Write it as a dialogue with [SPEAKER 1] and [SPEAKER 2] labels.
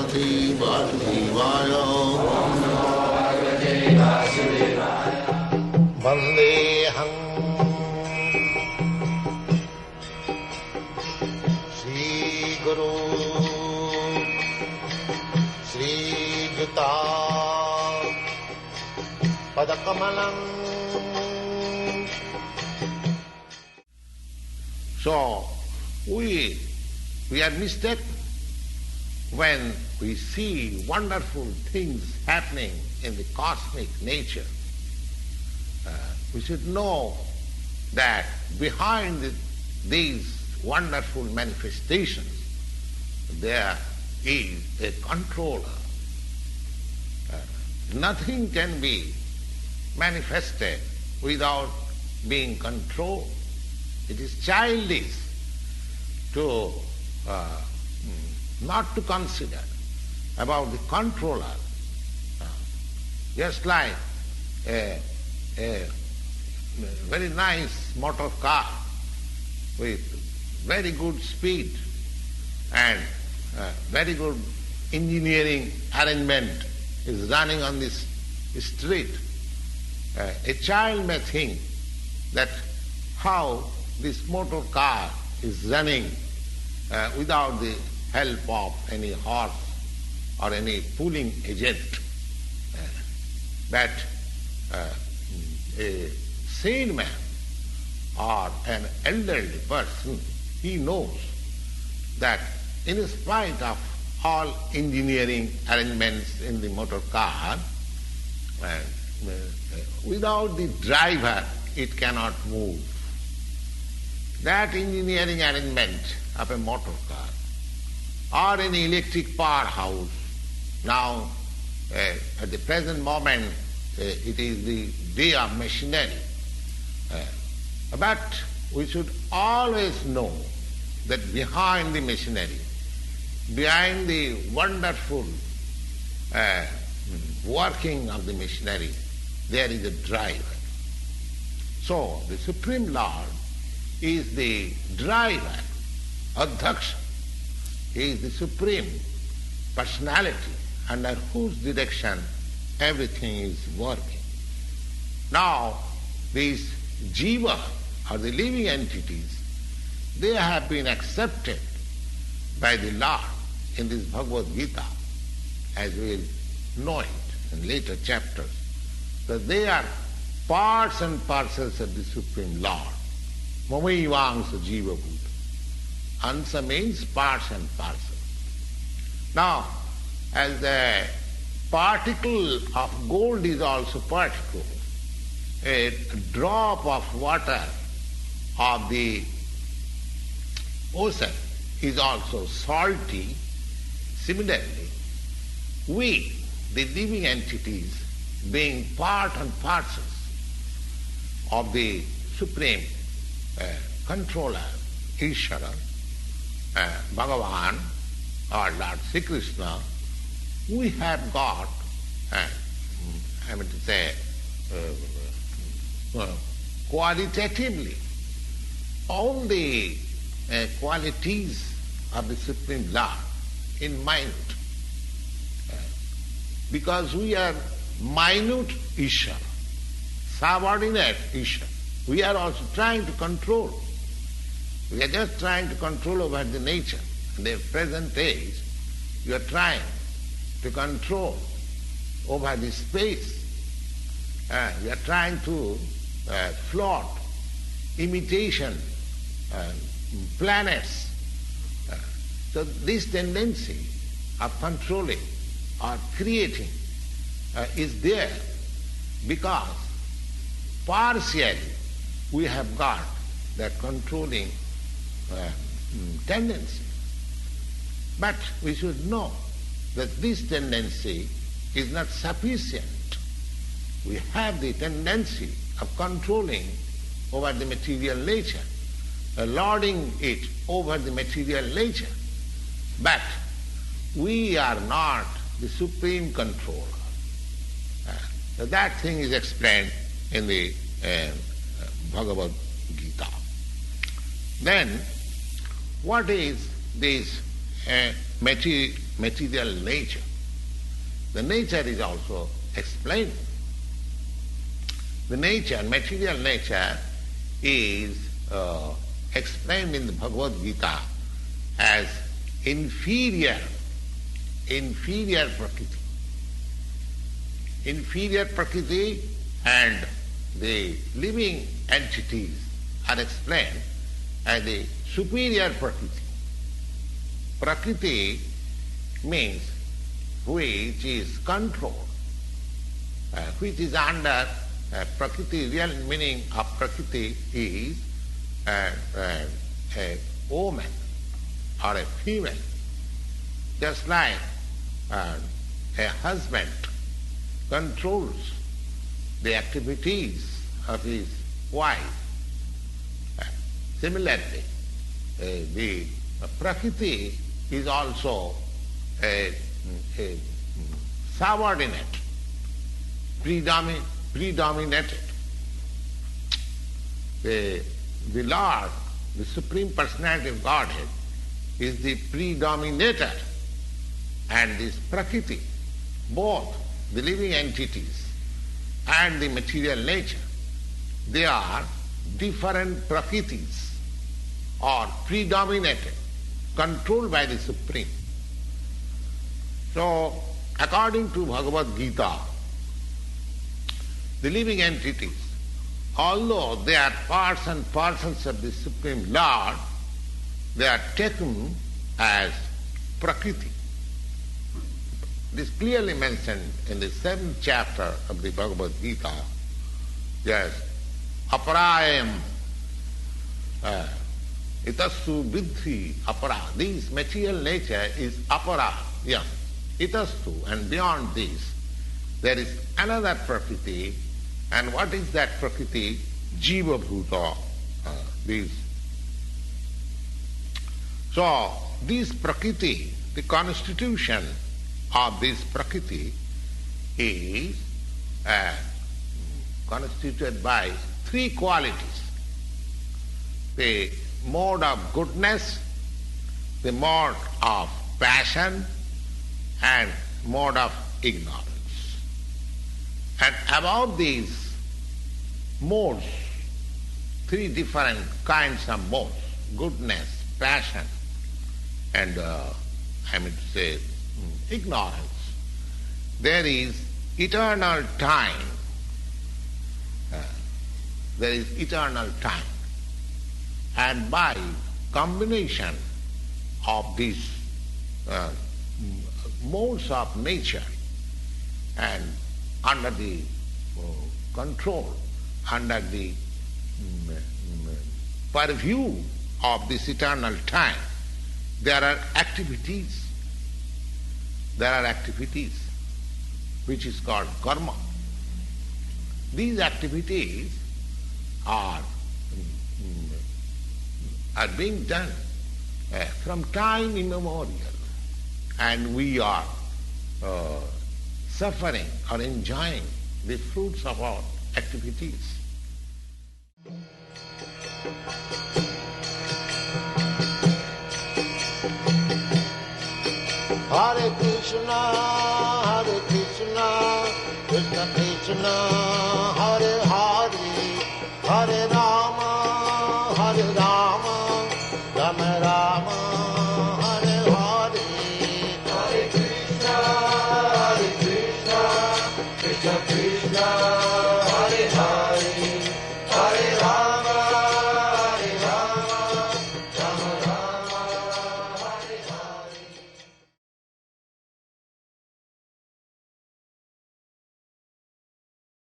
[SPEAKER 1] Bhagavate Vasudevaya. Vandeham Shri Guru Shri Juta Padakamalam. So, we are mistaken when we see wonderful things happening in the cosmic nature. We should know that behind these wonderful manifestations there is a controller. Nothing can be manifested without being controlled. It is childish to not to consider about the controller. Just like a very nice motor car with very good speed and very good engineering arrangement is running on this street. A child may think that how this motor car is running without the help of any horse or any pulling agent. But a sane man or an elderly person, he knows that in spite of all engineering arrangements in the motor car, without the driver it cannot move. That engineering arrangement of a motor car or any electric powerhouse, now at the present moment it is the day of machinery. But we should always know that behind the machinery, behind the wonderful working of the machinery, there is a driver. So the Supreme Lord is the driver, Adhaksha. He is the Supreme Personality under whose direction everything is working. Now, these jiva, or the living entities, they have been accepted by the Lord in this Bhagavad Gita, as we will know it in later chapters, that they are parts and parcels of the Supreme Lord. Mamaivaංsa jiva bhuta. Ansa means parts and parcels. Now, as the particle of gold is also particle, a drop of water of the ocean is also salty. Similarly, we, the living entities, being part and parcels of the Supreme Controller, Ishvara, Bhagavan, or Lord Sri Krishna, we have got, qualitatively, all the qualities of the Supreme Lord in minute. Because we are minute Ishvara, subordinate Ishvara. We are also trying to control. We are just trying to control over the nature. In the present age, you are trying to control over the space. We are trying to plot imitation planets. So this tendency of controlling or creating is there because partially we have got that controlling tendency. But we should know that this tendency is not sufficient. We have the tendency of controlling over the material nature, lording it over the material nature. But we are not the supreme controller. So that thing is explained in the Bhagavad Gita. Then, what is this material nature. The nature is also explained. The nature, material nature, is explained in the Bhagavad Gita as inferior Prakriti. Inferior Prakriti and the living entities are explained as the superior Prakriti. Prakriti means which is controlled, which is under Prakriti. Real meaning of Prakriti is a woman or a female. Just like a husband controls the activities of his wife. Similarly, the Prakriti is also a subordinate, predominated. The Lord, the Supreme Personality of Godhead, is the predominator, and this Prakriti, both the living entities and the material nature, they are different Prakritis, or predominated, controlled by the Supreme. So, according to Bhagavad Gita, the living entities, although they are parts and parcels of the Supreme Lord, they are taken as Prakriti. It is clearly mentioned in the 7th chapter of the Bhagavad Gita. Yes, aparayam itastu vidhi apara. This material nature is apara. Yes, itastu, and beyond this there is another Prakriti. And what is that Prakriti? Jiva Bhuta. So, this Prakriti, the constitution of this Prakriti is constituted by 3 qualities. The mode of goodness, the mode of passion, and mode of ignorance. And above these modes, 3 different kinds of modes, goodness, passion, and ignorance, there is eternal time. There is eternal time. And by combination of these modes of nature and under the control, under the purview of this eternal time, there are activities. There are activities which is called karma. These activities are being done from time immemorial, and we are suffering or enjoying the fruits of our activities.
[SPEAKER 2] Hare Krishna, Krishna Krishna, Hare Hare, Hare Rama, Rama Rama, Hare Hare. Hare Krishna, Krishna Krishna,